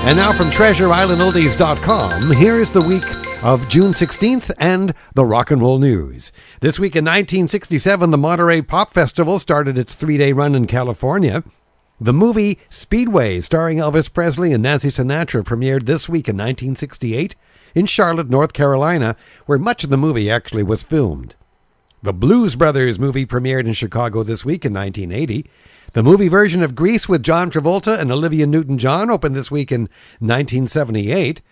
And now from TreasureIslandOldies.com, here is the week of June 16th and the rock and roll news. This week in 1967, the Monterey Pop Festival started its 3-day run in California. The movie Speedway, starring Elvis Presley and Nancy Sinatra, premiered this week in 1968 in Charlotte, North Carolina, where much of the movie actually was filmed. The Blues Brothers movie premiered in Chicago this week in 1980. The movie version of Grease with John Travolta and Olivia Newton-John opened this week in 1978.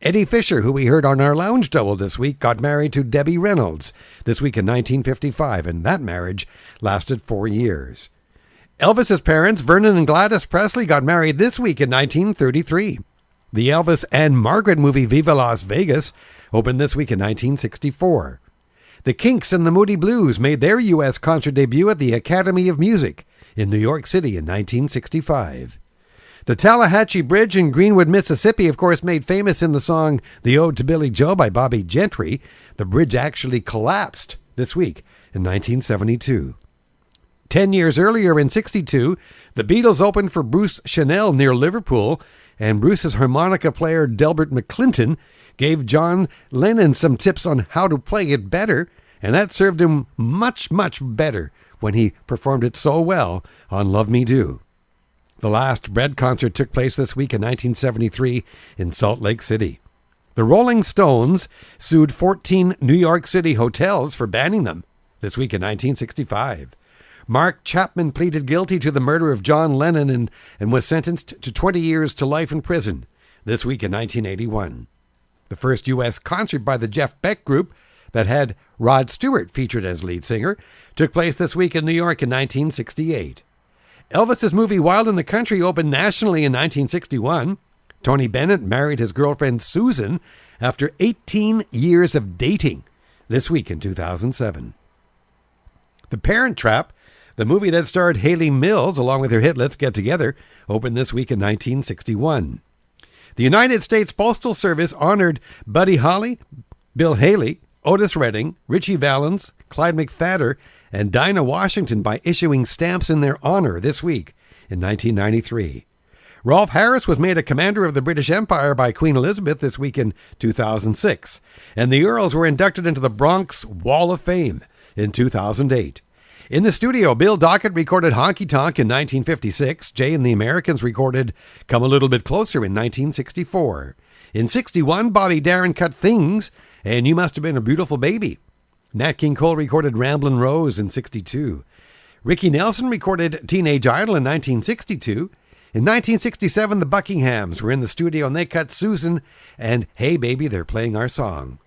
Eddie Fisher, who we heard on our Lounge Double this week, got married to Debbie Reynolds this week in 1955, and that marriage lasted 4 years. Elvis's parents, Vernon and Gladys Presley, got married this week in 1933. The Elvis and Margaret movie Viva Las Vegas opened this week in 1964. The Kinks and the Moody Blues made their U.S. concert debut at the Academy of Music in New York City in 1965. The Tallahatchie Bridge in Greenwood, Mississippi, of course, made famous in the song The Ode to Billy Joe by Bobby Gentry. The bridge actually collapsed this week in 1972. 10 years earlier in 62, the Beatles opened for Bruce Chanel near Liverpool, and Bruce's harmonica player Delbert McClinton gave John Lennon some tips on how to play it better, and that served him much, much better when he performed it so well on Love Me Do. The last Bread concert took place this week in 1973 in Salt Lake City. The Rolling Stones sued 14 New York City hotels for banning them this week in 1965. Mark Chapman pleaded guilty to the murder of John Lennon and was sentenced to 20 years to life in prison this week in 1981. The first U.S. concert by the Jeff Beck Group that had Rod Stewart featured as lead singer took place this week in New York in 1968. Elvis's movie Wild in the Country opened nationally in 1961. Tony Bennett married his girlfriend Susan after 18 years of dating this week in 2007. The Parent Trap, the movie that starred Hayley Mills along with her hit Let's Get Together, opened this week in 1961. The United States Postal Service honored Buddy Holly, Bill Haley, Otis Redding, Richie Valens, Clyde McPhatter, and Dinah Washington by issuing stamps in their honor this week in 1993. Rolf Harris was made a commander of the British Empire by Queen Elizabeth this week in 2006, and the Earls were inducted into the Bronx Wall of Fame in 2008. In the studio, Bill Dockett recorded Honky Tonk in 1956. Jay and the Americans recorded Come a Little Bit Closer in 1964. In 61, Bobby Darin cut Things and You Must Have Been a Beautiful Baby. Nat King Cole recorded Ramblin' Rose in 62. Ricky Nelson recorded Teenage Idol in 1962. In 1967, the Buckinghams were in the studio and they cut Susan and Hey Baby, They're Playing Our Song.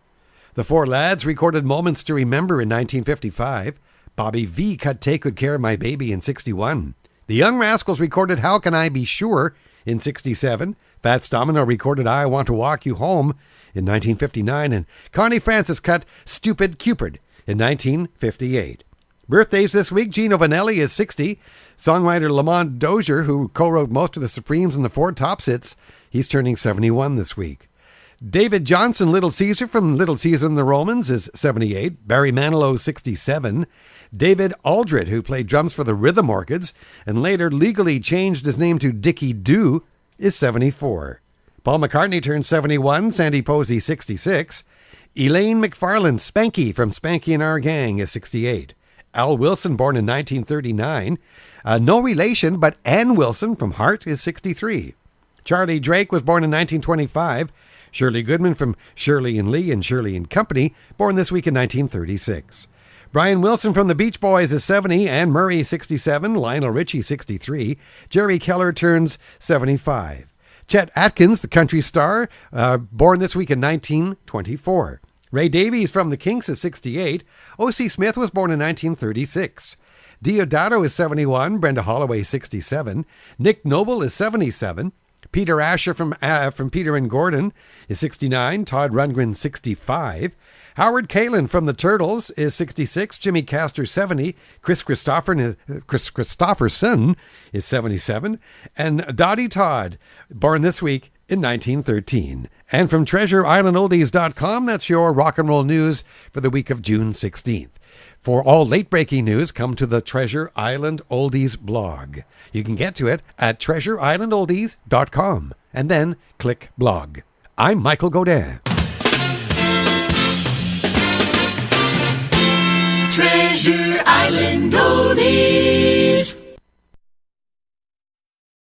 The Four Lads recorded Moments to Remember in 1955. Bobby V cut Take Good Care of My Baby in 61. The Young Rascals recorded How Can I Be Sure in 67. Fats Domino recorded I Want to Walk You Home in 1959. And Connie Francis cut Stupid Cupid in 1958. Birthdays this week, Gino Vanelli is 60. Songwriter Lamont Dozier, who co-wrote most of the Supremes and the Four Tops hits, he's turning 71 this week. David Johnson, Little Caesar from Little Caesar and the Romans, is 78. Barry Manilow, 67. David Aldred, who played drums for the Rhythm Orchids and later legally changed his name to Dickie Doo, is 74. Paul McCartney turned 71. Sandy Posey, 66. Elaine McFarland, Spanky from Spanky and Our Gang, is 68. Al Wilson, born in 1939. No relation, but Ann Wilson from Heart is 63. Charlie Drake was born in 1925. Shirley Goodman from Shirley and Lee and Shirley and Company, born this week in 1936. Brian Wilson from the Beach Boys is 70. Anne Murray, 67. Lionel Richie, 63. Jerry Keller turns 75. Chet Atkins, the country star, born this week in 1924. Ray Davies from the Kinks is 68. O.C. Smith was born in 1936. Diodato is 71. Brenda Holloway, 67. Nick Noble is 77. Peter Asher from Peter and Gordon is 69. Todd Rundgren, 65. Howard Kalin from the Turtles is 66. Jimmy Castor, 70. Chris Christopherson is 77. And Dottie Todd, born this week in 1913. And from TreasureIslandOldies.com, that's your rock and roll news for the week of June 16th. For all late-breaking news, come to the Treasure Island Oldies blog. You can get to it at treasureislandoldies.com and then click blog. I'm Michael Godin. Treasure Island Oldies.